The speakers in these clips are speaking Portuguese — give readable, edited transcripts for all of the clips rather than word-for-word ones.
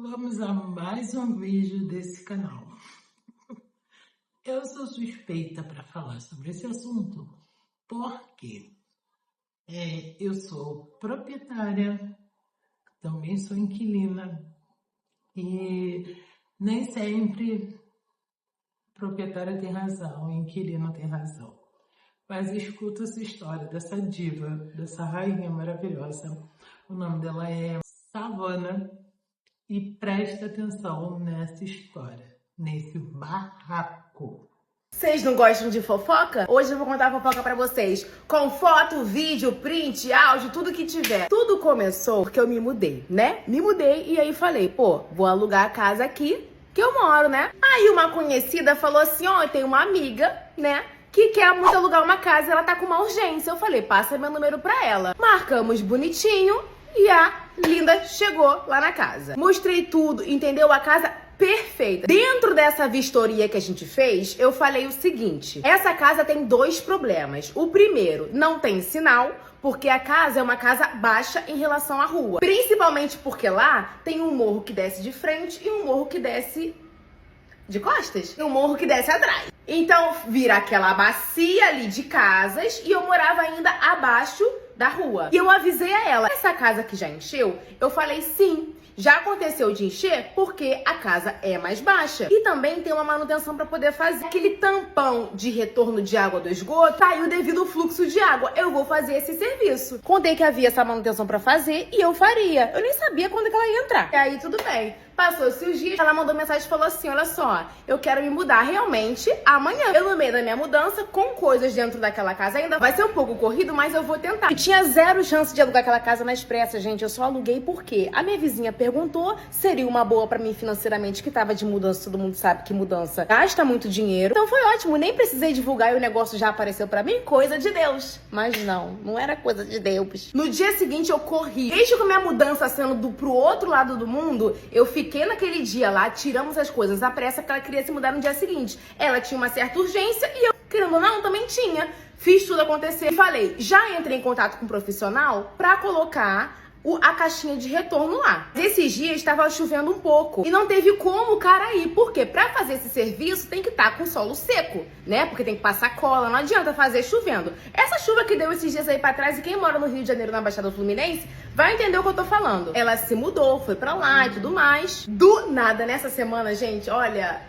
Vamos a mais um vídeo desse canal. Eu sou suspeita para falar sobre esse assunto porque eu sou proprietária, também sou inquilina e nem sempre a proprietária tem razão, o inquilino tem razão. Mas escuta essa história dessa diva, dessa rainha maravilhosa. O nome dela é Savana. E presta atenção nessa história, nesse barraco. Vocês não gostam de fofoca? Hoje eu vou contar a fofoca pra vocês, com foto, vídeo, print, áudio, tudo que tiver. Tudo começou porque eu me mudei, né? Me mudei e aí falei, pô, vou alugar a casa aqui que eu moro, né? Aí uma conhecida falou assim, ó, eu tenho uma amiga, né, que quer muito alugar uma casa, ela tá com uma urgência. Eu falei, passa meu número pra ela. Marcamos bonitinho e a linda chegou lá na casa. Mostrei tudo, entendeu? A casa perfeita. Dentro dessa vistoria que a gente fez, eu falei o seguinte: essa casa tem dois problemas. O primeiro, não tem sinal, porque a casa é uma casa baixa em relação à rua. Principalmente porque lá tem um morro que desce de frente e um morro que desce de costas e um morro que desce atrás. Então vira aquela bacia ali de casas e eu morava ainda abaixo da rua. E eu avisei a ela, essa casa que já encheu? Eu falei, sim, já aconteceu de encher porque a casa é mais baixa. E também tem uma manutenção para poder fazer. Aquele tampão de retorno de água do esgoto caiu devido ao fluxo de água. Eu vou fazer esse serviço. Contei que havia essa manutenção para fazer e eu faria. Eu nem sabia quando que ela ia entrar. E aí tudo bem. Passou-se os dias, ela mandou mensagem e falou assim, olha só, eu quero me mudar realmente amanhã. Eu no meio da minha mudança, com coisas dentro daquela casa ainda, vai ser um pouco corrido, mas eu vou tentar. E tinha zero chance de alugar aquela casa na Expressa, gente, eu só aluguei porque a minha vizinha perguntou, seria uma boa pra mim financeiramente, que tava de mudança, todo mundo sabe que mudança gasta muito dinheiro. Então foi ótimo, nem precisei divulgar e o negócio já apareceu pra mim, coisa de Deus. Mas não era coisa de Deus. No dia seguinte eu corri. Desde que a minha mudança sendo pro outro lado do mundo, eu fiquei naquele dia lá, tiramos as coisas à pressa porque ela queria se mudar no dia seguinte. Ela tinha uma certa urgência e eu, querendo ou não, também tinha. Fiz tudo acontecer. E falei, já entrei em contato com um profissional pra colocar a caixinha de retorno lá. Esses dias estava chovendo um pouco e não teve como o cara ir, porque pra fazer esse serviço tem que estar com solo seco, né? Porque tem que passar cola, não adianta fazer chovendo. Essa chuva que deu esses dias aí pra trás, e quem mora no Rio de Janeiro, na Baixada Fluminense, vai entender o que eu tô falando. Ela se mudou, foi pra lá e tudo mais. Do nada, nessa semana, gente, olha,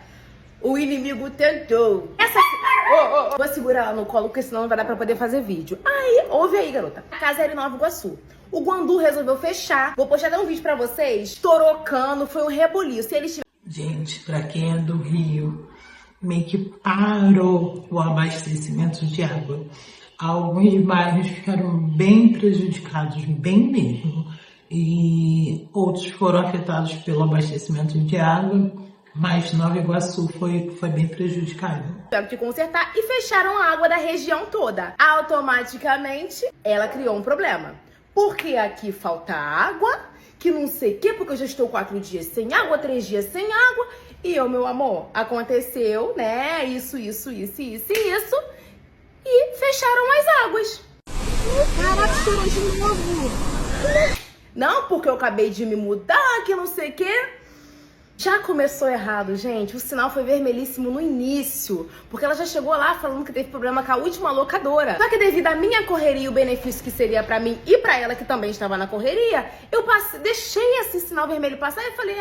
o inimigo tentou. Vou segurar ela no colo, porque senão não vai dar pra poder fazer vídeo. Aí, ouve aí, garota. A casa era em Nova Iguaçu. O Guandu resolveu fechar. Vou postar até um vídeo pra vocês. Estourou cano, foi um rebuliço. Gente, pra quem é do Rio, meio que parou o abastecimento de água. Alguns bairros ficaram bem prejudicados, bem mesmo. E outros foram afetados pelo abastecimento de água. Mas Nova Iguaçu foi bem prejudicado. Tiveram que consertar e fecharam a água da região toda. Automaticamente, ela criou um problema. Porque aqui falta água, que não sei o quê, porque eu já estou 4 dias sem água, 3 dias sem água. E eu, meu amor, aconteceu, né, isso. E fecharam as águas. Caraca, estourou de novo. Não, porque eu acabei de me mudar, que não sei o quê. Já começou errado, gente. O sinal foi vermelhíssimo no início, porque ela já chegou lá falando que teve problema com a última locadora. Só que devido à minha correria e o benefício que seria pra mim e pra ela, que também estava na correria, eu deixei esse sinal vermelho passar e falei,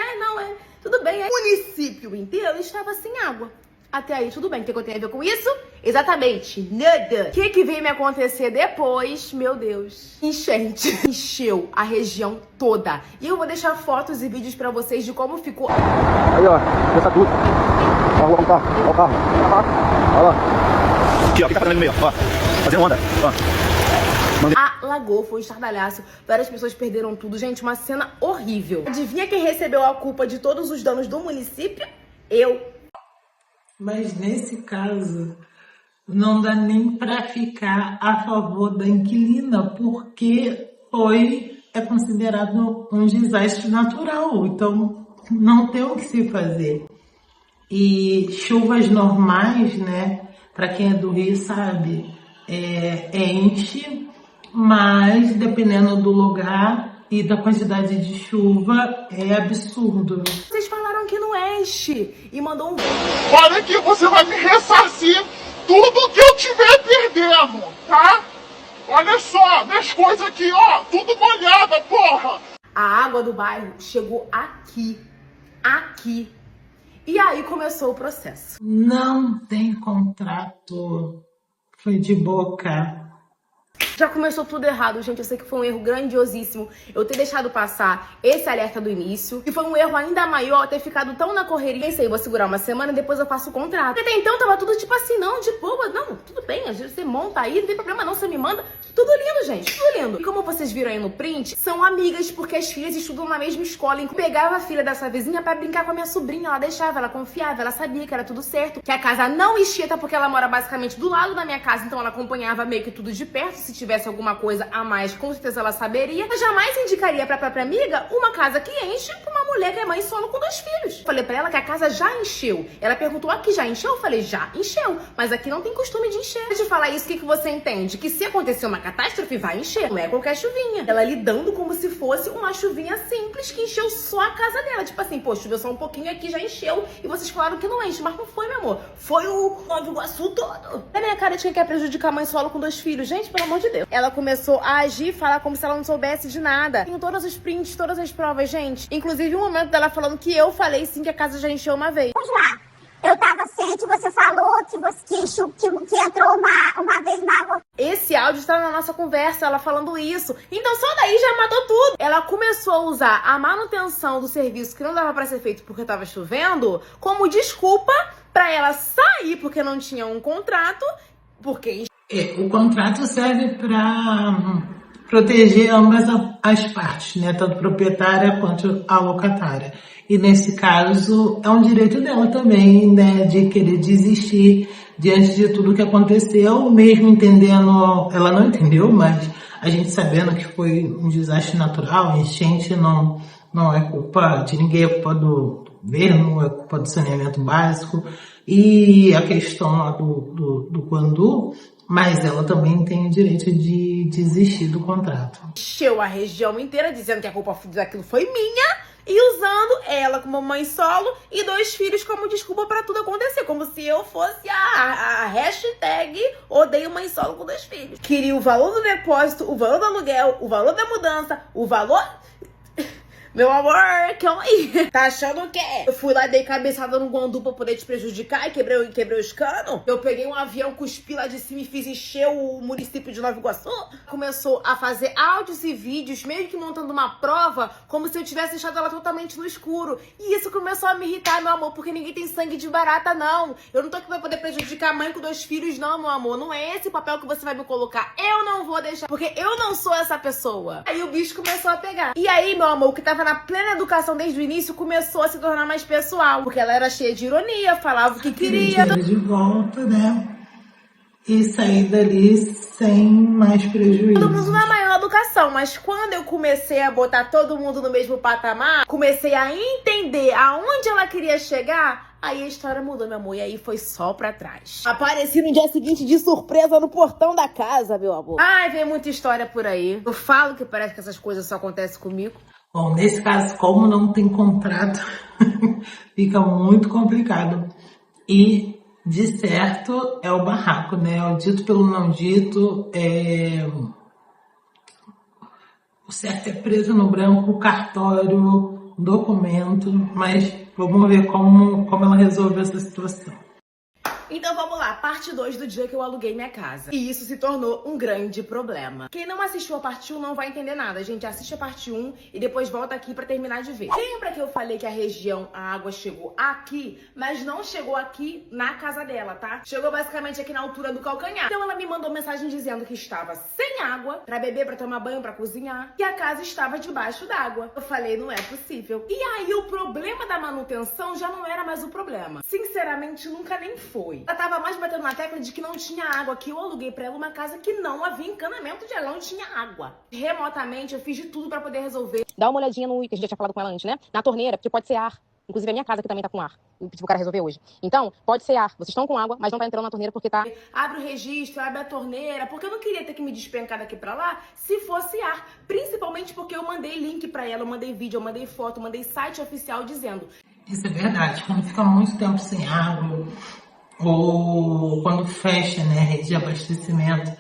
tudo bem. O município inteiro estava sem água. Até aí, tudo bem. O que eu tenho a ver com isso? Exatamente, nada. O que veio me acontecer depois? Meu Deus. Enchente. Encheu a região toda. E eu vou deixar fotos e vídeos pra vocês de como ficou. Aí, ó. Pensa tudo. Ó o carro. Ó o carro. Olha lá. Aqui, ó. O que tá fazendo no meio? Ó. Fazendo onda. Ó. Alagou, foi um estardalhaço. Várias pessoas perderam tudo. Gente, uma cena horrível. Adivinha quem recebeu a culpa de todos os danos do município? Eu. Mas nesse caso, não dá nem para ficar a favor da inquilina, porque é considerado um desastre natural, então não tem o que se fazer. E chuvas normais, né, para quem é do Rio sabe, enche, mas dependendo do lugar, e da quantidade de chuva é absurdo. Vocês falaram que não enche e mandou um... Olha que você vai me ressarcir tudo que eu tiver perdendo, tá? Olha só, minhas coisas aqui, ó, tudo molhada, porra! A água do bairro chegou aqui. Aqui. E aí começou o processo. Não tem contrato. Foi de boca. Já começou tudo errado, gente. Eu sei que foi um erro grandiosíssimo eu ter deixado passar esse alerta do início. E foi um erro ainda maior ter ficado tão na correria. Pensei, vou segurar uma semana e depois eu faço o contrato. Porque até então tava tudo tipo assim, não, de boa. Não, tudo bem, às vezes você monta aí, não tem problema não, você me manda. Tudo lindo, gente, tudo lindo. E como vocês viram aí no print, são amigas porque as filhas estudam na mesma escola. Eu pegava a filha dessa vizinha pra brincar com a minha sobrinha. Ela deixava, ela confiava, ela sabia que era tudo certo. Que a casa não enchia, até porque ela mora basicamente do lado da minha casa. Então ela acompanhava meio que tudo de perto. Se tivesse alguma coisa a mais, com certeza ela saberia. Eu jamais indicaria pra própria amiga uma casa que enche pra uma mulher que é mãe solo com 2 filhos. Falei pra ela que a casa já encheu. Ela perguntou, aqui já encheu? Eu falei, já encheu. Mas aqui não tem costume de encher. Antes de falar isso, o que você entende? Que se acontecer uma catástrofe, vai encher. Não é qualquer chuvinha. Ela lidando como se fosse uma chuvinha simples que encheu só a casa dela. Tipo assim, pô, choveu só um pouquinho aqui, já encheu. E vocês falaram que não enche. Mas não foi, meu amor. Foi o Nova Iguaçu todo. É minha cara de quem quer prejudicar a mãe solo com 2 filhos. Gente, pelo amor de Deus. Ela começou a agir, falar como se ela não soubesse de nada. Tenho todos os prints, todas as provas, gente. Inclusive um momento dela falando que eu falei sim que a casa já encheu uma vez. Vamos lá. Eu tava ciente, você falou que entrou uma vez na água. Esse áudio está na nossa conversa, ela falando isso. Então só daí já matou tudo. Ela começou a usar a manutenção do serviço que não dava pra ser feito porque tava chovendo como desculpa pra ela sair porque não tinha um contrato, porque... O contrato serve para proteger ambas as partes, né? Tanto a proprietária quanto a locatária. E nesse caso, é um direito dela também, né? De querer desistir diante de tudo que aconteceu, mesmo entendendo, ela não entendeu, mas a gente sabendo que foi um desastre natural, enchente não é culpa de ninguém, é culpa do governo, é culpa do saneamento básico. E a questão lá do Guandu, mas ela também tem o direito de desistir do contrato. Encheu a região inteira dizendo que a culpa daquilo foi minha e usando ela como mãe solo e 2 filhos como desculpa pra tudo acontecer. Como se eu fosse a hashtag odeio mãe solo com 2 filhos. Queria o valor do depósito, o valor do aluguel, o valor da mudança, o valor... Meu amor, calma aí. Tá achando o quê? Eu fui lá e dei cabeçada no Guandu pra poder te prejudicar e quebrei os canos? Eu peguei um avião, cuspi lá de cima e fiz encher o município de Nova Iguaçu? Começou a fazer áudios e vídeos, meio que montando uma prova, como se eu tivesse deixado ela totalmente no escuro. E isso começou a me irritar, meu amor, porque ninguém tem sangue de barata, não. Eu não tô aqui pra poder prejudicar a mãe com 2 filhos, não, meu amor. Não é esse o papel que você vai me colocar. Eu não vou deixar, porque eu não sou essa pessoa. Aí o bicho começou a pegar. E aí, meu amor, o que tava na plena educação desde o início, começou a se tornar mais pessoal. Porque ela era cheia de ironia, falava o que queria. De volta, né? E sair dali sem mais prejuízo. Todo mundo na maior educação, mas quando eu comecei a botar todo mundo no mesmo patamar, comecei a entender aonde ela queria chegar, aí a história mudou, meu amor, e aí foi só pra trás. Apareci no dia seguinte de surpresa no portão da casa, meu amor. Ai, vem muita história por aí. Eu falo que parece que essas coisas só acontecem comigo. Bom, nesse caso, como não tem contrato, fica muito complicado. E, de certo, é o barraco, né? O dito pelo não dito, o certo é preso no branco, cartório, documento, mas vamos ver como ela resolveu essa situação. Então vamos lá, parte 2 do dia que eu aluguei minha casa. E isso se tornou um grande problema. Quem não assistiu a parte 1 não vai entender nada, gente. Assiste a parte 1 e depois volta aqui pra terminar de ver. Lembra que eu falei que a região, a água chegou aqui, mas não chegou aqui na casa dela, tá? Chegou basicamente aqui na altura do calcanhar. Então ela me mandou mensagem dizendo que estava sem água pra beber, pra tomar banho, pra cozinhar. E a casa estava debaixo d'água. Eu falei, não é possível. E aí o problema da manutenção já não era mais o problema. Sinceramente, nunca nem foi. Ela tava mais batendo na tecla de que não tinha água, que eu aluguei pra ela uma casa que não havia encanamento de água, não tinha água. Remotamente, eu fiz de tudo pra poder resolver. Dá uma olhadinha no que a gente já tinha falado com ela antes, né? Na torneira, porque pode ser ar. Inclusive a minha casa que também tá com ar. Eu pedi pro cara resolver hoje. Então, pode ser ar. Vocês estão com água, mas não tá entrando na torneira porque tá... Abre o registro, abre a torneira, porque eu não queria ter que me despencar daqui pra lá se fosse ar. Principalmente porque eu mandei link pra ela, eu mandei vídeo, eu mandei foto, eu mandei site oficial dizendo. Isso é verdade. Quando fica muito tempo sem água, ou quando fecha, né, a rede de abastecimento,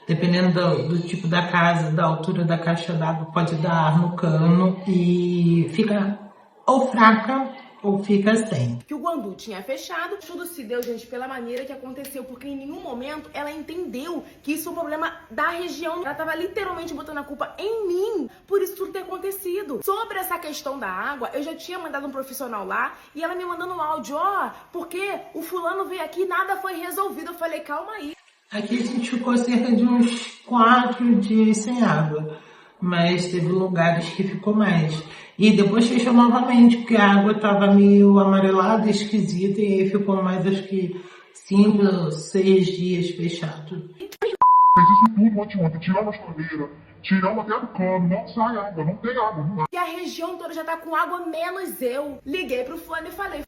dependendo do tipo da casa, da altura da caixa d'água, pode dar ar no cano e fica ou fraca ou fica sem. Que o Guandu tinha fechado, tudo se deu, gente, pela maneira que aconteceu, porque em nenhum momento ela entendeu que isso é um problema da região. Ela tava literalmente botando a culpa em mim por isso tudo ter acontecido. Sobre essa questão da água, eu já tinha mandado um profissional lá e ela me mandando um áudio, ó, porque o fulano veio aqui e nada foi resolvido. Eu falei, calma aí. Aqui a gente ficou cerca de uns 4 dias sem água, mas teve lugares que ficou mais. E depois fechou novamente, porque a água estava meio amarelada, esquisita, e aí ficou mais, acho que 5 ou 6 dias fechado. Fez isso tudo ontem, tiramos a torneira, tiramos até do cano, não sai água, não tem água, não. E a região toda já tá com água, menos eu. Liguei pro fulano e falei.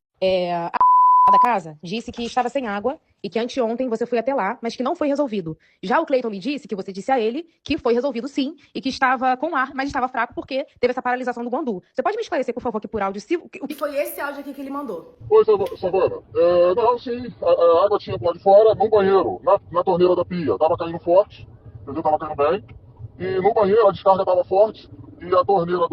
A da casa disse que estava sem água e que anteontem você foi até lá, mas que não foi resolvido. Já o Cleiton me disse que você disse a ele que foi resolvido sim e que estava com ar, mas estava fraco porque teve essa paralisação do Guandu. Você pode me esclarecer, por favor, aqui por áudio, se... E foi esse áudio aqui que ele mandou. Oi, Savana. Não, sim, a água tinha lá de fora, no banheiro, na torneira da pia. Tava caindo forte, entendeu? Tava caindo bem. E no banheiro a descarga tava forte e a torneira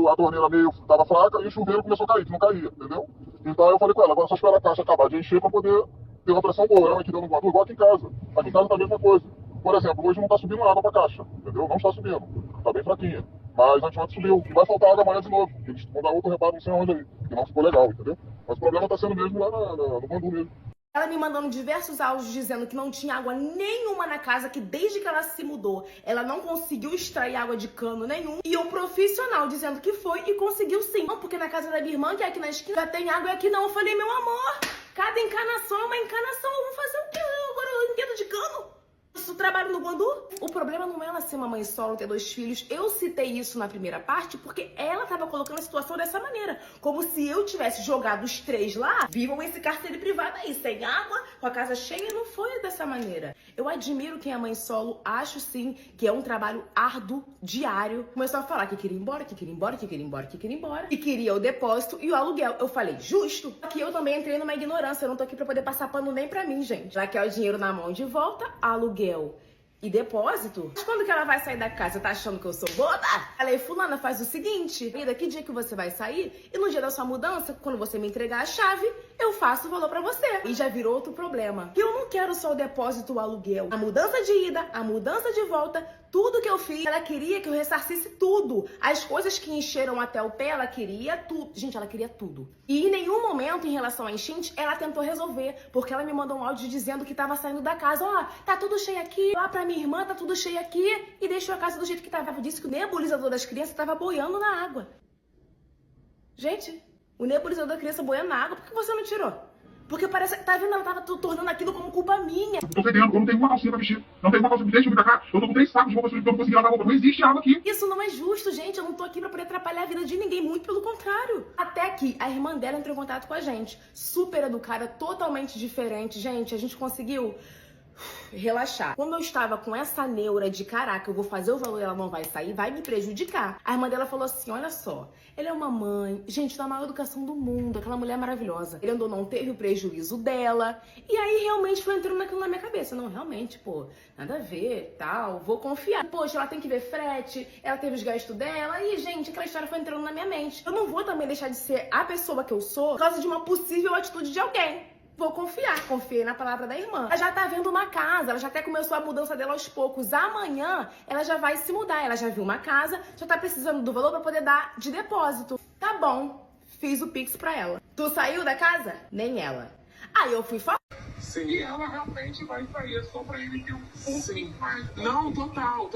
meio tava fraca e o chuveiro começou a cair, que não caía, entendeu? Então eu falei com ela, agora é só esperar a caixa acabar de encher pra poder ter uma pressão boa. Ela aqui dando Guandu, igual aqui em casa. Aqui em casa tá a mesma coisa. Por exemplo, hoje não tá subindo água pra caixa, entendeu? Não está subindo. Tá bem fraquinha. Mas antes subiu. E vai faltar água amanhã de novo. Eles vão dar outro reparo, não sei onde aí. Que não ficou legal, entendeu? Mas o problema tá sendo mesmo lá no Guandu mesmo. Ela me mandando diversos áudios dizendo que não tinha água nenhuma na casa, que desde que ela se mudou, ela não conseguiu extrair água de cano nenhum. E o profissional dizendo que foi e conseguiu sim. Não, porque na casa da minha irmã, que é aqui na esquina, já tem água e aqui não. Eu falei, meu amor, cada encanação é uma encanação. Eu vou fazer o quê? Agora eu entendo de cano. Isso trabalho no Guandu? O problema não é ela ser uma mãe solo, ter 2 filhos. Eu citei isso na primeira parte porque ela tava colocando a situação dessa maneira. Como se eu tivesse jogado os 3 lá, vivam esse cárcere privado aí, sem água, com a casa cheia. Não foi dessa maneira. Eu admiro quem é mãe solo, acho sim que é um trabalho árduo, diário. Começou a falar que queria ir embora, que queria ir embora, que queria ir embora, que queria ir embora. E queria o depósito e o aluguel. Eu falei, justo? Aqui eu também entrei numa ignorância. Eu não tô aqui pra poder passar pano nem pra mim, gente. Já que é o dinheiro na mão de volta, aluguel e depósito? Mas quando que ela vai sair da casa? Tá achando que eu sou boba? Falei, fulana, faz o seguinte, daqui dia que você vai sair e no dia da sua mudança, quando você me entregar a chave, eu faço o valor pra você. E já virou outro problema. Eu não quero só o depósito, o aluguel. A mudança de ida, a mudança de volta, tudo que eu fiz, ela queria que eu ressarcisse tudo. As coisas que encheram até o pé, ela queria tudo. Gente, ela queria tudo. E em nenhum momento, em relação à enchente, ela tentou resolver. Porque ela me mandou um áudio dizendo que tava saindo da casa. Ó, tá tudo cheio aqui. Lá pra minha irmã, tá tudo cheio aqui. E deixou a casa do jeito que tava. Disse que o nebulizador das crianças tava boiando na água. Gente, o nebulizador da criança boiando na água, por que você não tirou? Porque parece, tá vendo, ela tava tornando aquilo como culpa minha. Eu tô fedendo, eu não tenho uma calcinha pra vestir. Não tenho uma calcinha, deixa eu vir pra cá. Eu tô com 3 sacos de roupa suja, eu não consegui lavar roupa. Não existe água aqui. Isso não é justo, gente. Eu não tô aqui pra poder atrapalhar a vida de ninguém, muito pelo contrário. Até que a irmã dela entrou em contato com a gente. Super educada, totalmente diferente. Gente, a gente conseguiu relaxar. Quando eu estava com essa neura de caraca, eu vou fazer o valor e ela não vai sair, vai me prejudicar. A irmã dela falou assim, olha só, ela é uma mãe, gente, da maior educação do mundo, aquela mulher maravilhosa. Ele andou, não teve o prejuízo dela. E aí realmente foi entrando naquilo na minha cabeça. Não, realmente, pô, nada a ver, tal, vou confiar. Poxa, ela tem que ver frete, ela teve os gastos dela. E, gente, aquela história foi entrando na minha mente. Eu não vou também deixar de ser a pessoa que eu sou por causa de uma possível atitude de alguém. Vou confiar, confiei na palavra da irmã. Ela já tá vendo uma casa, ela já até começou a mudança dela aos poucos. Amanhã ela já vai se mudar, ela já viu uma casa, já tá precisando do valor pra poder dar de depósito. Tá bom, fiz o Pix pra ela. Tu saiu da casa? Nem ela. Aí eu fui falar. Sim. E ela realmente vai sair, é só pra ele ter um pouquinho mais. Não, total.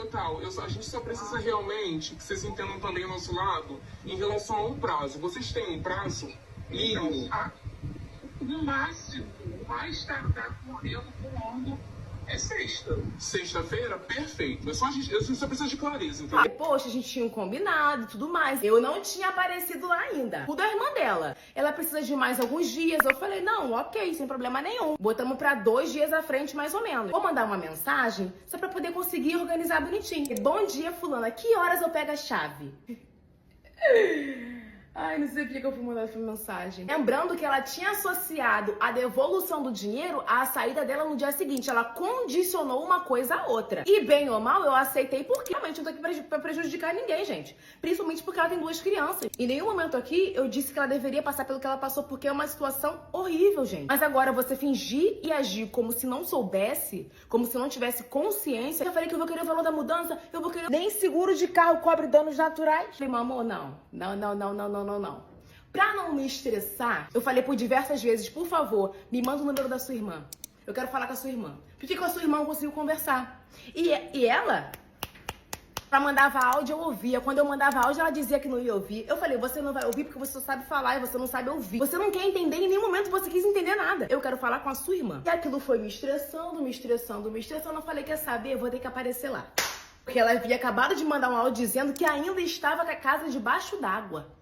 A gente só precisa realmente que vocês entendam também o nosso lado em relação ao prazo. Vocês têm um prazo mínimo? No máximo, mais tardar correndo, pulando É sexta. Sexta-feira, perfeito. Eu só preciso de clareza, entendeu? Aí, poxa, a gente tinha um combinado e tudo mais. Eu não tinha aparecido lá ainda. Tudo é a irmã dela. Ela precisa de mais alguns dias. Eu falei, não, ok, sem problema nenhum. Botamos pra 2 dias à frente, mais ou menos. Vou mandar uma mensagem só pra poder conseguir organizar bonitinho. Bom dia, fulana. Que horas eu pego a chave? Ai, não sei por que eu fui mandar essa mensagem. Lembrando que ela tinha associado a devolução do dinheiro à saída dela no dia seguinte. Ela condicionou uma coisa a outra. E bem ou mal, eu aceitei porque realmente não tô aqui pra prejudicar ninguém, gente. Principalmente porque ela tem 2 crianças. Em nenhum momento aqui eu disse que ela deveria passar pelo que ela passou, porque é uma situação horrível, gente. Mas agora você fingir e agir como se não soubesse, como se não tivesse consciência. Eu falei que eu vou querer o valor da mudança, eu vou querer... Nem seguro de carro cobre danos naturais. Falei, meu amor, não. Não. Pra não me estressar, eu falei por diversas vezes, por favor, me manda o número da sua irmã. Eu quero falar com a sua irmã. Porque com a sua irmã eu consigo conversar. E ela, ela mandava áudio, eu ouvia. Quando eu mandava áudio, ela dizia que não ia ouvir. Eu falei, você não vai ouvir porque você só sabe falar e você não sabe ouvir. Você não quer entender, em nenhum momento você quis entender nada. Eu quero falar com a sua irmã. E aquilo foi me estressando. Eu falei, quer saber? Eu vou ter que aparecer lá. Porque ela havia acabado de mandar um áudio dizendo que ainda estava com a casa debaixo d'água.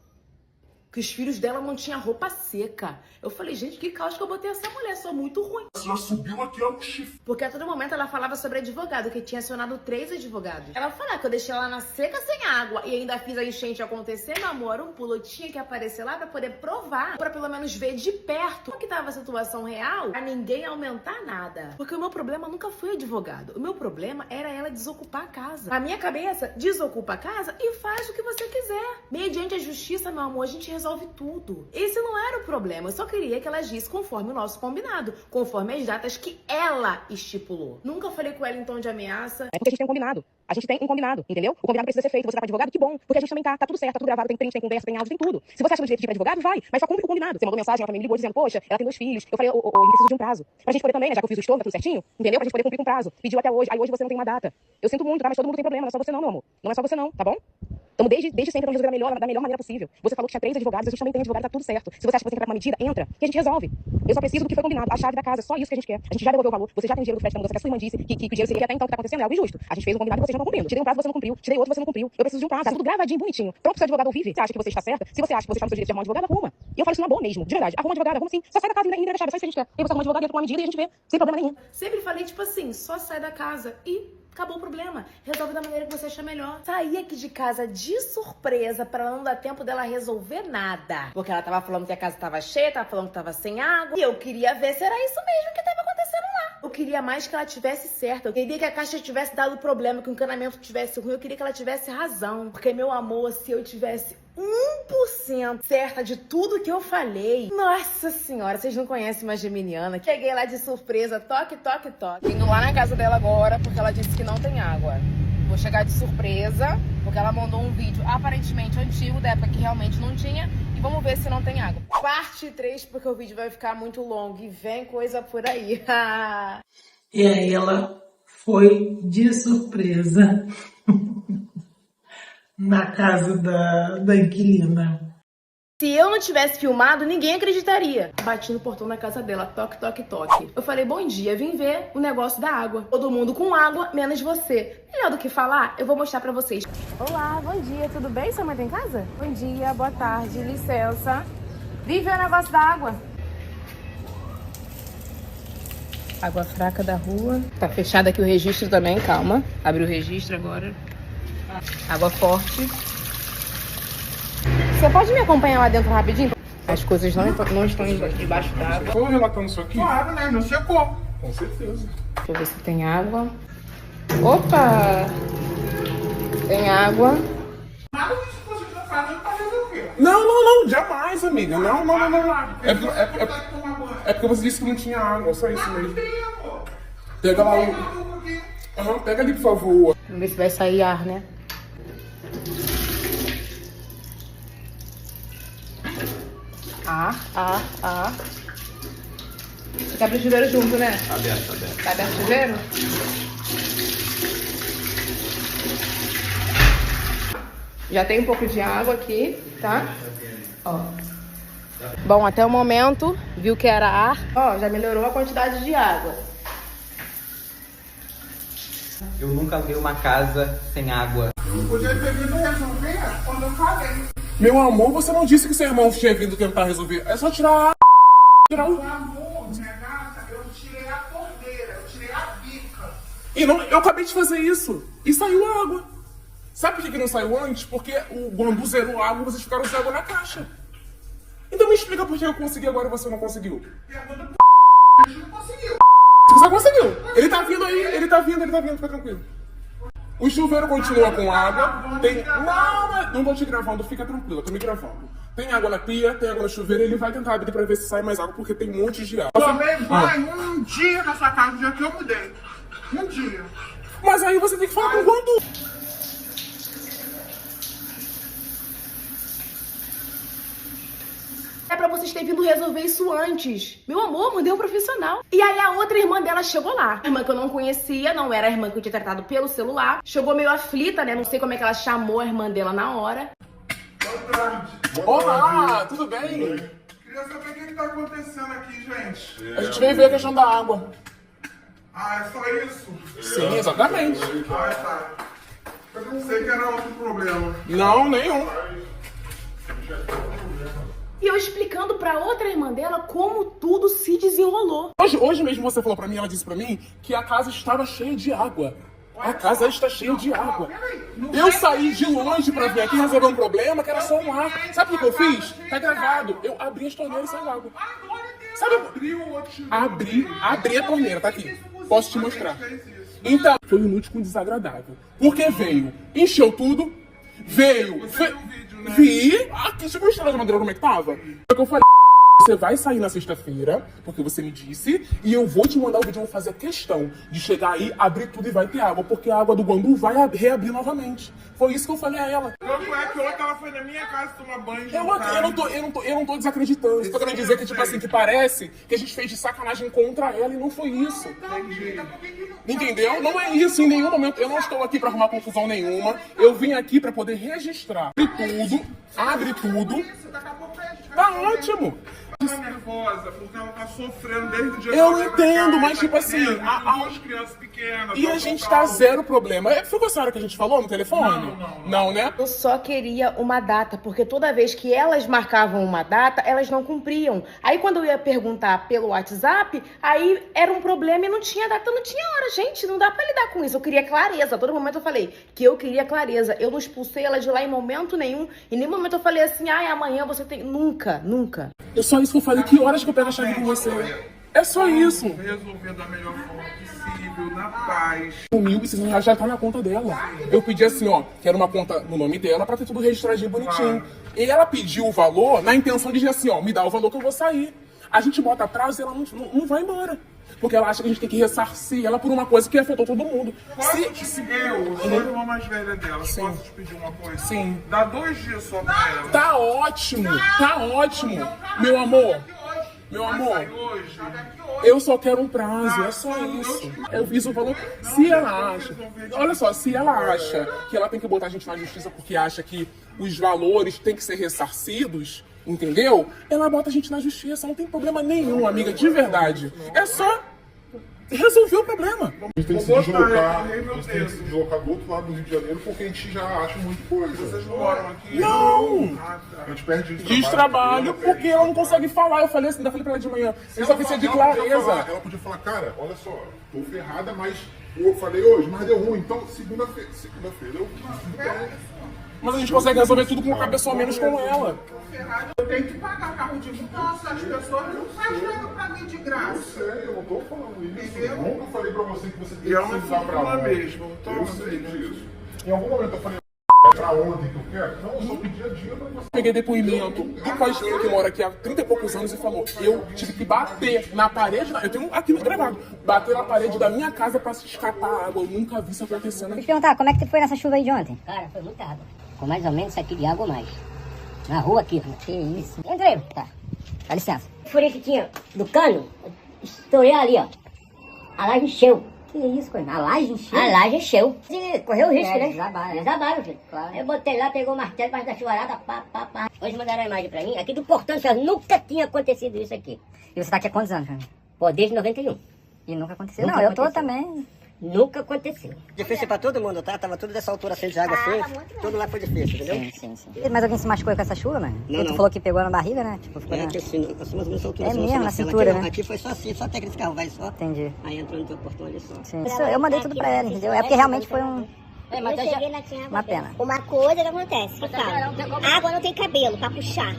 Que os filhos dela não tinham roupa seca. Eu falei, gente, que caos que eu botei essa mulher, sou muito ruim. Você já subiu aqui ao chifre. Porque a todo momento ela falava sobre advogado, que tinha acionado 3 advogados. Ela falava que eu deixei ela na seca sem água e ainda fiz a enchente acontecer, meu amor, um pulo. Eu tinha que aparecer lá pra poder provar, pra pelo menos ver de perto como que tava a situação real, pra ninguém aumentar nada. Porque o meu problema nunca foi advogado. O meu problema era ela desocupar a casa. Na minha cabeça, desocupa a casa e faz o que você quiser. Mediante a justiça, meu amor, a gente resolve tudo. Esse não era o problema. Eu só queria que ela agisse conforme o nosso combinado, conforme as datas que ela estipulou. Nunca falei com ela em tom de ameaça. É porque a gente tem um combinado. A gente tem um combinado, entendeu? O combinado precisa ser feito. Você tá com advogado, que bom. Porque a gente também tá tudo certo, tá tudo gravado, tem print, tem conversa, tem áudio, tem tudo. Se você acha que direito de ir pra advogado, vai. Mas só cumpre o combinado. Você mandou mensagem, ela também me ligou dizendo, poxa, ela tem 2 filhos. Eu falei, eu preciso de um prazo. Pra gente poder também, né? Já que eu fiz o estouro, tá tudo certinho, entendeu? Pra gente poder cumprir com o prazo. Pediu até hoje, aí hoje você não tem uma data. Eu sinto muito, tá? Mas todo mundo tem problema, não é só você não, meu amor. Não é só você não, tá bom? Então, desde sempre, vamos resolver da melhor maneira possível. Você falou que tinha 3 advogados, a gente também tem advogado, tá tudo certo. Se você acha que você tem que tomar uma medida, entra, que a gente resolve. Eu só preciso do que foi combinado, a chave da casa, só isso que a gente quer. A gente já devolveu o valor, você já tem dinheiro do frete da mudança, que a sua irmã disse que o dinheiro seria até então, que tá acontecendo é algo injusto. A gente fez um combinado e você já não cumprindo. Te dei um prazo, você não cumpriu. Te dei outro, você não cumpriu. Eu preciso de um prazo, tá tudo gravadinho, bonitinho. Pronto, seu advogado vive. Você acha que você está certa? Se você acha que você está no seu direito de arrumar um advogado, arruma. E eu falo isso numa boa mesmo, de verdade. Arruma um advogado, arruma sim. Só sai da casa e entrega a chave, só isso que a gente quer. E você arruma um advogado, entra com uma medida e a gente vê, sem problema nenhum. Sempre falei, tipo assim, só sai da casa e acabou o problema. Resolve da maneira que você achar melhor. Saí aqui de casa de surpresa pra não dar tempo dela resolver nada. Porque ela tava falando que a casa tava cheia, tava falando que tava sem água. E eu queria ver se era isso mesmo que tava acontecendo lá. Eu queria mais que ela tivesse certa. Eu queria que a caixa tivesse dado problema, que o encanamento tivesse ruim. Eu queria que ela tivesse razão. Porque, meu amor, se eu tivesse 1% certa de tudo que eu falei. Nossa senhora, vocês não conhecem uma geminiana. Cheguei lá de surpresa, toque. Indo lá na casa dela agora, porque ela disse que não tem água. Vou chegar de surpresa, porque ela mandou um vídeo aparentemente antigo, da época que realmente não tinha. E vamos ver se não tem água. Parte 3, porque o vídeo vai ficar muito longo e vem coisa por aí. E aí ela foi de surpresa na casa da inquilina. Se eu não tivesse filmado, ninguém acreditaria. Bati no portão da casa dela, toque. Eu falei, bom dia, vim ver o negócio da água. Todo mundo com água, menos você. Melhor do que falar, eu vou mostrar pra vocês. Olá, bom dia, tudo bem? Sua mãe tá em casa? Bom dia, boa tarde, licença. Vim ver o negócio da água. Água fraca da rua. Tá fechado aqui o registro também, calma. Abre o registro agora. Água forte. Você pode me acompanhar lá dentro rapidinho? As coisas não estão debaixo d'água. Tô relatando isso aqui? Claro, né? Não secou. Com certeza. Deixa eu ver se tem água. Opa! Tem água. Nada disso que você tá fazendo pra resolver. Não, jamais, amiga. Não. É porque você disse que não tinha água, só isso mesmo. Pega lá o... pega ali, por favor. Vamos ver se vai sair ar, né? Ar. Você abre o chuveiro junto, né? Tá aberto. Tá aberto o chuveiro? Já tem um pouco de água aqui, tá? Ó. Bom, até o momento, viu que era ar. Ó, já melhorou a quantidade de água. Eu nunca vi uma casa sem água. Podia ter vindo resolver quando eu falei. Meu amor, você não disse que seu irmão tinha vindo tentar resolver. É só tirar a... Tirar o... Meu amor, minha gata, eu tirei a torneira, eu tirei a bica. E não, eu acabei de fazer isso. E saiu a água. Sabe por que não saiu antes? Porque o Guandu zerou a água e vocês ficaram sem água na caixa. Então me explica por que eu consegui agora e você não conseguiu. Pergunta pro não conseguiu. Você conseguiu. Ele tá vindo aí, ele tá vindo, fica tranquilo. O chuveiro continua com água. Tem... Não vou te gravando, fica tranquilo, eu tô me gravando. Tem água na pia, tem água no chuveiro, ele vai tentar abrir pra ver se sai mais água, porque tem um monte de água. Tomei banho um dia na sua casa, no dia que eu mudei. Um dia. Mas aí você tem que falar com o Guandu. É pra vocês terem vindo resolver isso antes. Meu amor, mandei um profissional. E aí a outra irmã dela chegou lá. A irmã que eu não conhecia, não era a irmã que eu tinha tratado pelo celular. Chegou meio aflita, né? Não sei como é que ela chamou a irmã dela na hora. Boa tarde. Olá, tudo bem? Queria saber o que tá acontecendo aqui, gente. A gente veio ver a questão da água. Ah, é só isso? Sim, exatamente. Ah, tá. Eu pensei que era outro problema. Não, nenhum. E eu explicando pra outra irmã dela como tudo se desenrolou. Hoje mesmo você falou pra mim, ela disse pra mim, que a casa estava cheia de água. A casa está cheia de água. Eu saí de longe pra vir aqui resolver um problema que era só um ar. Sabe o que eu fiz? Tá gravado. Eu abri as torneiras e saiu água. Sabe? Abri a torneira, tá aqui. Posso te mostrar. Então, foi inútil com desagradável. Porque veio, encheu tudo, veio... Vi, aqui, deixa eu mostrar de madeira como é que tava. É que eu falei, você vai sair na sexta-feira, porque você me disse, e eu vou te mandar o vídeo, eu vou fazer questão de chegar aí, abrir tudo e vai ter água, porque a água do Guandu vai reabrir novamente. Foi isso que eu falei a ela. Tanto é que ontem ela foi na minha casa tomar banho. Eu não tô desacreditando. Estou querendo dizer que, tipo assim, que parece que a gente fez de sacanagem contra ela e não foi isso. Entendeu? Não é isso em nenhum momento. Eu não estou aqui pra arrumar confusão nenhuma. Eu vim aqui pra poder registrar. Abre tudo. Tá ótimo. Ela tá nervosa porque ela tá sofrendo desde o dia que eu entendo, mas tipo assim, duas crianças pequenas. E a gente tá zero problema. Foi com a senhora que a gente falou no telefone? Não, né? Eu só queria uma data, porque toda vez que elas marcavam uma data, elas não cumpriam. Aí quando eu ia perguntar pelo WhatsApp, aí era um problema e não tinha data, não tinha hora. Gente, não dá pra lidar com isso. Eu queria clareza. A todo momento eu falei que eu queria clareza. Eu não expulsei ela de lá em momento nenhum. Em nenhum momento eu falei assim, ai, amanhã você tem... Nunca, nunca. É só isso que eu falei. Que horas que eu pego a chave com você? É só isso. Resolver da melhor forma possível, na paz. R$1.000 já tá na conta dela. Eu pedi assim, ó, que era uma conta no nome dela pra ter tudo registradinho bonitinho. E ela pediu o valor na intenção de dizer assim, ó, me dá o valor que eu vou sair. A gente bota atrás e ela não vai embora. Porque ela acha que a gente tem que ressarcir ela por uma coisa que afetou todo mundo. Eu sou a irmã mais velha dela. Posso te pedir uma coisa? Sim. Dá 2 dias só pra ela. Tá ótimo, tá ótimo. Meu amor, eu só quero um prazo, é só isso. Eu fiz o valor. Se ela acha, olha só, se ela acha que ela tem que botar a gente na justiça porque acha que os valores têm que ser ressarcidos, entendeu? Ela bota a gente na justiça, não tem problema nenhum, amiga, de verdade. É só resolver o problema. A gente tem que se deslocar do outro lado do Rio de Janeiro porque a gente já acha muito coisa. Vocês moram aqui? Não! A gente perde de trabalho porque ela não consegue falar. Eu falei assim, ainda falei pra ela de manhã. Eu só precisa de clareza. Ela podia falar, cara, olha só, tô ferrada, mas eu falei hoje, mas deu ruim, então segunda-feira eu... Mas a gente consegue resolver tudo com uma pessoa menos com ela. Eu tenho que pagar carro de mudança, as pessoas não fazem nada pra mim de graça. Eu sei, eu não tô falando isso. Eu nunca falei pra você que você tem que precisar pra ontem. mesmo. Eu sei disso. Em algum momento eu falei, pra ontem que eu quero? Não, eu só pedi a dia pra você. Peguei depoimento do Cosminho que mora aqui há 30 e poucos anos e falou, eu tive que bater na parede, eu tenho aqui no gravado, bater na parede da minha casa pra se escapar a água. Eu nunca vi isso acontecendo aqui. Deixa eu perguntar, como é que foi nessa chuva aí de ontem? Cara, foi muita água. Com mais ou menos isso aqui de água ou mais. Na rua aqui. Que isso. Entrei. Tá. Dá licença. O furinho que tinha do cano, estourei ali, ó. A laje encheu. Que isso, coisa? A laje encheu? A laje encheu. E correu o risco, né? Desabaram. Desabaram, filho. Claro. Eu botei lá, pegou o martelo, debaixo da chuvarada, pá. Hoje mandaram a imagem pra mim. Aqui do portão, nunca tinha acontecido isso aqui. E você tá aqui há quantos anos, Fernanda? Pô, desde 91. E nunca aconteceu? Não, eu tô também. Nunca aconteceu. Difícil pra todo mundo, tá? Tava tudo dessa altura cheio de água assim. Tudo lá foi difícil, entendeu? Sim. Mas alguém se machucou com essa chuva, mano? Não. Tu falou que pegou na barriga, né? Tipo, ficou Aqui assim, mais ou menos essa altura. É mesmo, na cintura, né? Aqui foi só assim, só até aquele carro vai só. Entendi. Aí entrou no teu portão ali só. Sim. Isso, eu mandei tudo pra ela, entendeu? É porque realmente foi Mas eu cheguei, tinha uma pena. Uma coisa que acontece, que fala, água não tem cabelo pra puxar.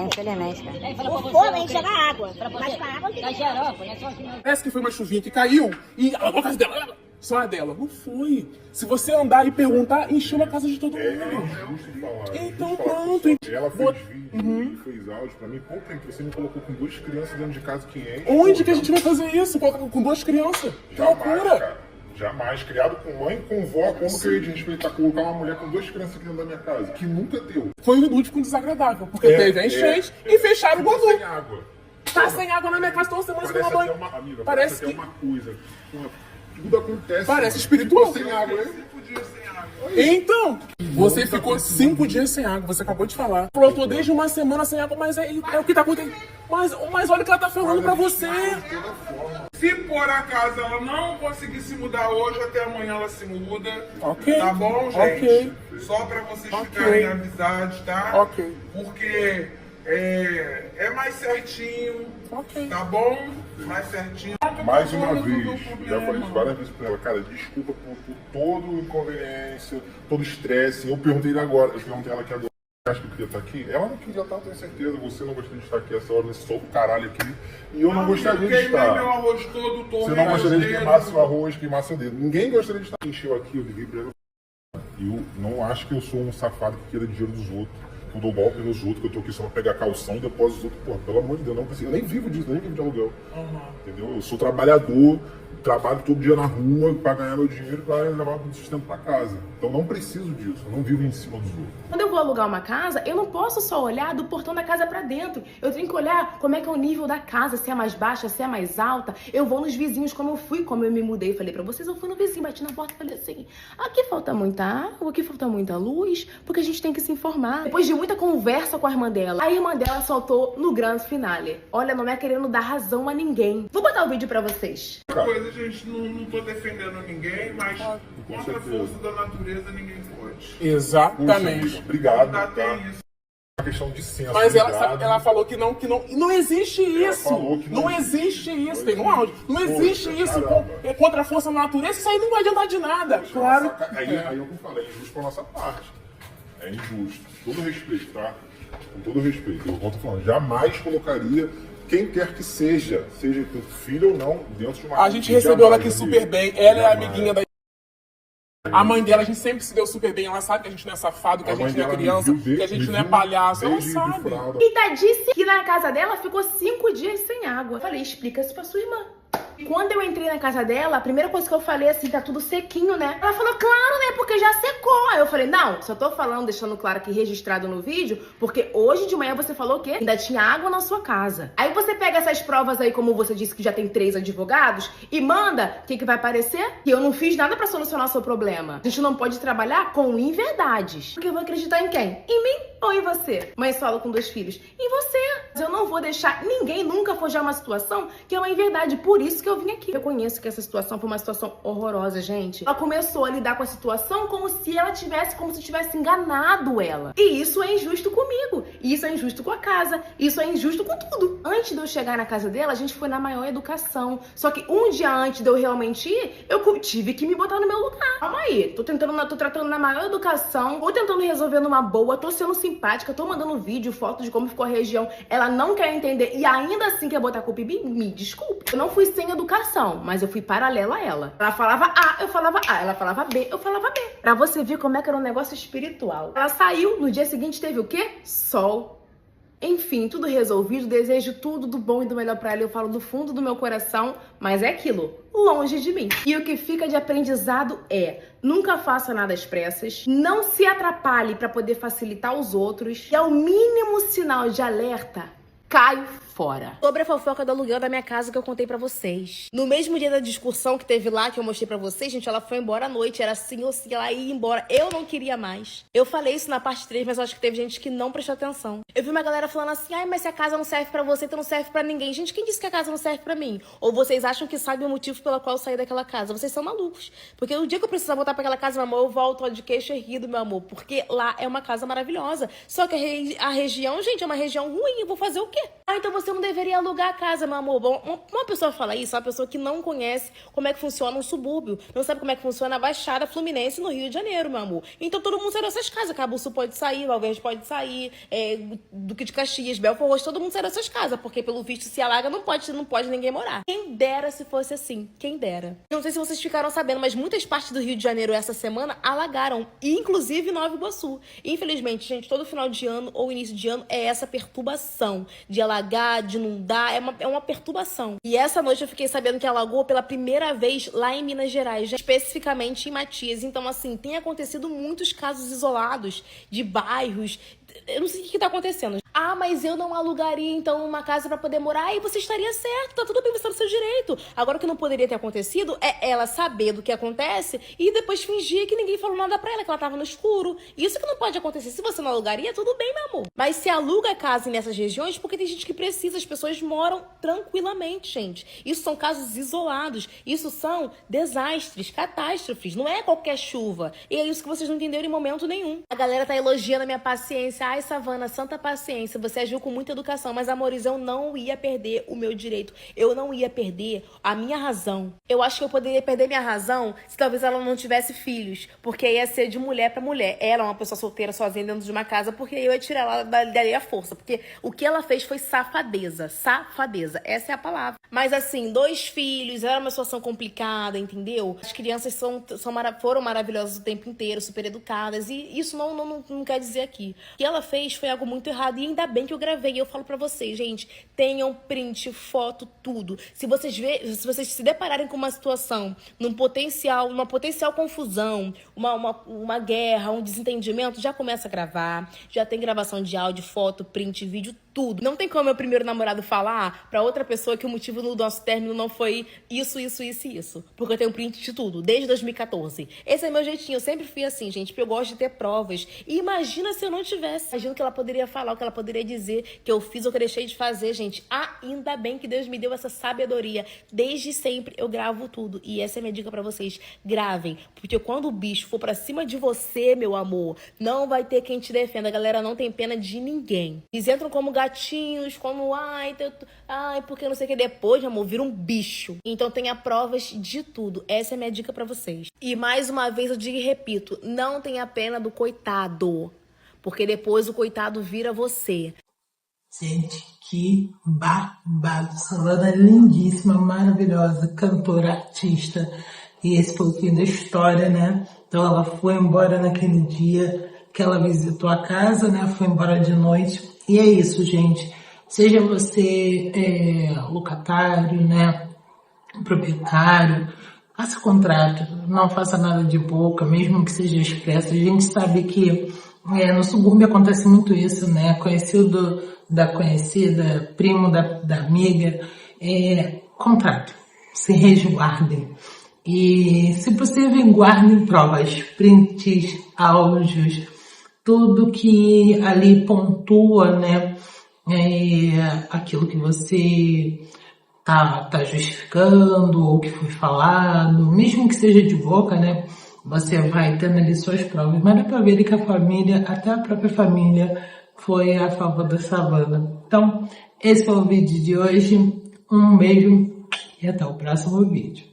Infelizmente, cara. O fogo a gente joga água, mas com a água não tem cabelo. Parece que foi uma chuvinha que caiu e a casa dela, só a dela. Não foi. Se você andar e perguntar, encheu a casa de todo mundo. É justo falar. Então pronto. Ela fez vídeo, fez áudio pra mim. Qual tempo você me colocou com 2 crianças dentro de casa que é? Onde que a gente vai fazer isso? Com 2 crianças? Que loucura. Cara. Jamais. Criado com mãe, com vó, como que eu ia respeitar colocar uma mulher com 2 crianças aqui dentro da minha casa? Que nunca deu. Foi inútil com desagradável, porque teve a enchente e fecharam o Ficou bagulho. sem água. Tá sem água na minha casa, então você manda tomar banho. Amiga, Parece que que... uma coisa. Tudo acontece. Parece espiritual. Ficou sem água, hein? Então, você ficou 5 dias sem água, você acabou de falar. Falou, tô desde uma semana sem água, mas é o que tá acontecendo. Mas olha o que ela tá falando pra você. Se por acaso ela não conseguir se mudar hoje, até amanhã ela se muda. Ok. Tá bom, gente? Ok. Só pra vocês ficarem avisados, tá? Ok. Porque é mais certinho. Ok. Tá bom? Mais certinho. Mais uma vez, já falei isso várias vezes pra ela, cara, desculpa por toda inconveniência, todo estresse. Eu perguntei ela aqui agora, acha que eu queria estar aqui? Ela não queria estar, eu tenho certeza. Você não gostaria de estar aqui essa hora, nesse sol do caralho aqui. E eu não gostaria de estar. Meu arroz todo, Você não gostaria de queimar seu arroz, queimar seu dedo. Ninguém gostaria de estar. Encheu aqui, eu liguei pra ela. Eu não acho que eu sou um safado que queira dinheiro dos outros. Que eu dou golpe nos outros, que eu tô aqui só pra pegar calção e depois os outros. Pô, pelo amor de Deus, não preciso. Eu nem vivo disso, nem vivo de aluguel. Entendeu? Eu sou trabalhador, trabalho todo dia na rua pra ganhar meu dinheiro e pra levar o sustento pra casa. Então não preciso disso, eu não vivo em cima dos outros. Quando eu vou alugar uma casa, eu não posso só olhar do portão da casa pra dentro. Eu tenho que olhar como é que é o nível da casa, se é mais baixa, se é mais alta. Eu vou nos vizinhos, como eu me mudei. Falei pra vocês, eu fui no vizinho, bati na porta e falei assim, aqui falta muita água, aqui falta muita luz, porque a gente tem que se informar. Depois de muita conversa com a irmã dela, a irmã dela soltou no grande finale. Olha, não é querendo dar razão a ninguém. Vou botar o vídeo pra vocês. Uma coisa, gente, não tô defendendo ninguém, mas contra a força da natureza ninguém pode. Exatamente. Puxa, obrigado. Ainda tem isso. Uma questão de senso. Mas ela falou que não existe isso. Não existe isso. Tem um áudio. Não existe isso. É contra a força da natureza. Isso aí não vai adiantar de nada. Claro. Aí eu falei, é injusto pra nossa parte. É injusto. Com todo respeito, tá? Com todo respeito. Eu volto falando, jamais colocaria quem quer que seja teu filho ou não, dentro de uma casa. A gente recebeu ela aqui super bem. Ela é amiguinha da... A mãe dela, a gente sempre se deu super bem. Ela sabe que a gente não é safado, que a gente não é criança, que a gente não é palhaço. Ela sabe. Rita disse que na casa dela ficou 5 dias sem água. Eu falei, explica isso pra sua irmã. Quando eu entrei na casa dela, a primeira coisa que eu falei assim, tá tudo sequinho, né? Ela falou, claro, né? Porque já secou. Aí eu falei, não, só tô falando, deixando claro aqui, registrado no vídeo, porque hoje de manhã você falou que ainda tinha água na sua casa. Aí você pega essas provas aí, como você disse que já tem 3 advogados, e manda, o que vai parecer? Que eu não fiz nada pra solucionar o seu problema. A gente não pode trabalhar com inverdades. Porque eu vou acreditar em quem? Em mim ou em você? Mãe solo com 2 filhos. Em você. Eu não vou deixar ninguém nunca forjar uma situação que é uma inverdade. Por isso que eu vim aqui. Eu conheço que essa situação foi uma situação horrorosa, gente. Ela começou a lidar com a situação como se tivesse enganado ela. E isso é injusto comigo. Isso é injusto com a casa. Isso é injusto com tudo. Antes de eu chegar na casa dela, a gente foi na maior educação. Só que um dia antes de eu realmente ir, eu tive que me botar no meu lugar. Calma aí. Tô tratando na maior educação. Tô tentando resolver numa boa. Tô sendo simpática. Tô mandando vídeo, foto de como ficou a região. Ela não quer entender. E ainda assim quer botar culpa em mim? Me desculpe. Eu não fui sem educação, mas eu fui paralela a ela. Ela falava A, eu falava A. Ela falava B, eu falava B. Pra você ver como é que era um negócio espiritual. Ela saiu, no dia seguinte teve o quê? Sol. Enfim, tudo resolvido, desejo tudo do bom e do melhor pra ela. Eu falo do fundo do meu coração, mas é aquilo, longe de mim. E o que fica de aprendizado é, nunca faça nada às pressas, não se atrapalhe pra poder facilitar os outros. E é o mínimo sinal de alerta, caio fora. Sobre a fofoca do aluguel da minha casa que eu contei pra vocês. No mesmo dia da discussão que teve lá, que eu mostrei pra vocês, gente, ela foi embora à noite. Era assim ou assim, ela ia embora. Eu não queria mais. Eu falei isso na parte 3, mas eu acho que teve gente que não prestou atenção. Eu vi uma galera falando assim, ai, mas se a casa não serve pra você, então não serve pra ninguém. Gente, quem disse que a casa não serve pra mim? Ou vocês acham que sabem o motivo pelo qual eu saí daquela casa? Vocês são malucos. Porque o dia que eu precisar voltar pra aquela casa, meu amor, eu volto de queixo erguido, meu amor. Porque lá é uma casa maravilhosa. Só que a região, gente, é uma região ruim. Eu vou fazer o quê? Ah, então você não deveria alugar a casa, meu amor. Bom, uma pessoa fala isso, uma pessoa que não conhece como é que funciona um subúrbio. Não sabe como é que funciona a Baixada Fluminense no Rio de Janeiro, meu amor. Então todo mundo sai dessas casas. Cabuçu pode sair, Valverde pode sair, Duque de Caxias, Belfort Roxo, todo mundo sai dessas casas. Porque pelo visto, se alaga, não pode ninguém morar. Quem dera se fosse assim. Quem dera. Não sei se vocês ficaram sabendo, mas muitas partes do Rio de Janeiro essa semana alagaram. Inclusive Nova Iguaçu. Infelizmente, gente, todo final de ano ou início de ano é essa perturbação de alagar, de inundar, é uma perturbação. E essa noite eu fiquei sabendo que alagou pela primeira vez lá em Minas Gerais, especificamente em Matias. Então, assim, tem acontecido muitos casos isolados de bairros. Eu não sei o que tá acontecendo. Ah, mas eu não alugaria, então, uma casa pra poder morar. Aí você estaria certo, tá tudo bem, você tá no seu direito. Agora, o que não poderia ter acontecido é ela saber do que acontece e depois fingir que ninguém falou nada pra ela, que ela tava no escuro. Isso que não pode acontecer. Se você não alugaria, tudo bem, meu amor. Mas se aluga casa nessas regiões, porque tem gente que precisa, as pessoas moram tranquilamente, gente. Isso são casos isolados. Isso são desastres, catástrofes. Não é qualquer chuva. E é isso que vocês não entenderam em momento nenhum. A galera tá elogiando a minha paciência. Ai, Savana, santa paciência. Você agiu com muita educação. Mas, amores, eu não ia perder o meu direito. Eu não ia perder a minha razão. Eu acho que eu poderia perder minha razão se talvez ela não tivesse filhos. Porque ia ser de mulher pra mulher. Ela é uma pessoa solteira, sozinha dentro de uma casa. Porque eu ia tirar ela dali a força. Porque o que ela fez foi safadeza. Safadeza. Essa é a palavra. Mas, assim, 2 filhos. Era uma situação complicada, entendeu? As crianças foram maravilhosas o tempo inteiro. Super educadas. E isso não quer dizer aqui. O que ela fez foi algo muito errado. E ainda bem que eu gravei. E eu falo pra vocês, gente, tenham print, foto, tudo. Se vocês se depararem com uma situação, uma potencial confusão, uma guerra, um desentendimento, já começa a gravar. Já tem gravação de áudio, foto, print, vídeo, tudo. Não tem como meu primeiro namorado falar pra outra pessoa que o motivo do nosso término não foi isso. Porque eu tenho print de tudo, desde 2014. Esse é meu jeitinho, eu sempre fui assim, gente, porque eu gosto de ter provas. E imagina se eu não tivesse. Imagina o que ela poderia falar, o que ela poderia dizer, que eu fiz ou que eu deixei de fazer, gente. Ainda bem que Deus me deu essa sabedoria. Desde sempre eu gravo tudo. E essa é a minha dica pra vocês. Gravem. Porque quando o bicho for pra cima de você, meu amor, não vai ter quem te defenda. A galera não tem pena de ninguém. Eles entram como gatinhos, como, ai, porque não sei o que. Depois, meu amor, vira um bicho. Então tenha provas de tudo. Essa é a minha dica pra vocês. E mais uma vez eu digo e repito, não tenha pena do coitado. Porque depois o coitado vira você. Gente, que babado. Savana é lindíssima, maravilhosa, cantora, artista. E esse foi o fim da história, né? Então ela foi embora naquele dia que ela visitou a casa, né? Foi embora de noite. E é isso, gente. Seja você locatário, né? Proprietário, faça contrato. Não faça nada de boca, mesmo que seja expresso. A gente sabe que no subúrbio acontece muito isso, né? Conhecido da conhecida, primo da amiga. Contrato. Se resguardem. E, se possível, guardem provas, prints, áudios, tudo que ali pontua, né? Aquilo que você tá justificando ou que foi falado, mesmo que seja de boca, né? Você vai tendo ali suas provas. Mas dá pra ver que a família, até a própria família, foi a favor da Savana. Então, esse foi o vídeo de hoje. Um beijo e até o próximo vídeo.